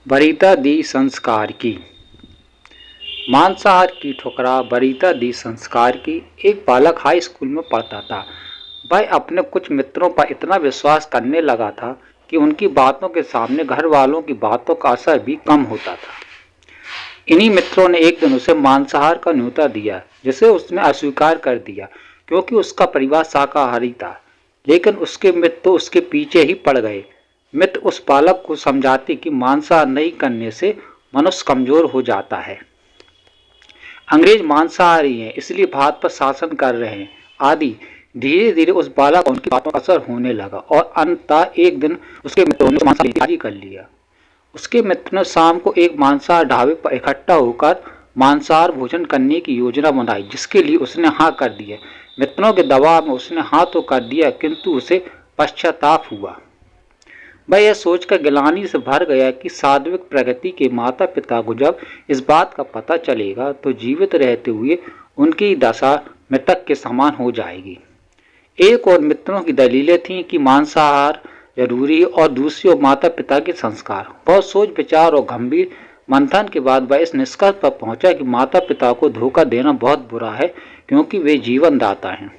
वरीता दी संस्कार की। मांसाहार की ठुकरा वरीता दी संस्कार की। एक बालक हाई स्कूल में पढ़ता था। वह अपने कुछ मित्रों पर इतना विश्वास करने लगा था कि उनकी बातों के सामने घर वालों की बातों का असर भी कम होता था। इन्हीं मित्रों ने एक दिन उसे मांसाहार का न्योता दिया, जिसे उसने अस्वीकार कर दिया क्योंकि उसका परिवार शाकाहारी था। लेकिन उसके मित्र तो उसके पीछे ही पड़ गए। मित्र उस बालक को समझाते कि मांसाहार नहीं करने से मनुष्य कमजोर हो जाता है, अंग्रेज मांसाहारी हैं इसलिए भारत पर शासन कर रहे हैं आदि। धीरे धीरे उस बालक को उनकी बातों का असर होने लगा और अंततः एक दिन उसके मित्रों ने मांसाहारी कर लिया। उसके मित्र ने शाम को एक मांसाहार ढाबे पर इकट्ठा होकर मांसाहार भोजन करने की योजना बनाई, जिसके लिए उसने हाँ कर दिया। मित्रों के दबाव में उसने हाँ तो कर दिया, किंतु उसे पश्चाताप हुआ। वह यह सोचकर गिलानी से भर गया कि सात्विक प्रगति के माता पिता को जब इस बात का पता चलेगा तो जीवित रहते हुए उनकी दशा मृतक के समान हो जाएगी। एक और मित्रों की दलीलें थीं कि मांसाहार जरूरी और दूसरी ओर माता पिता के संस्कार। बहुत सोच विचार और गंभीर मंथन के बाद वह इस निष्कर्ष पर पहुंचा कि माता पिता को धोखा देना बहुत बुरा है, क्योंकि वे जीवन दाता हैं।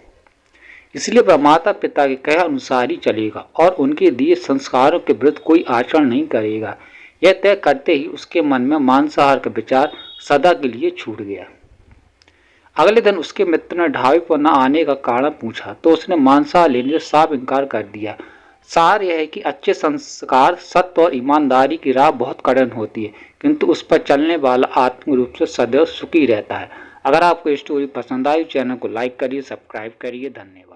इसलिए वह माता पिता के कहे अनुसार ही चलेगा और उनके दिए संस्कारों के विरुद्ध कोई आचरण नहीं करेगा। यह तय करते ही उसके मन में मांसाहार का विचार सदा के लिए छूट गया। अगले दिन उसके मित्र ने ढाबे पर न आने का कारण पूछा तो उसने मांसाहार लेने से साफ इनकार कर दिया। सार यह है कि अच्छे संस्कार, सत्य और ईमानदारी की राह बहुत कठिन होती है, किंतु उस पर चलने वाला आत्मिक रूप से सदैव सुखी रहता है। अगर आपको स्टोरी पसंद आई, चैनल को लाइक करिए, सब्सक्राइब करिए। धन्यवाद।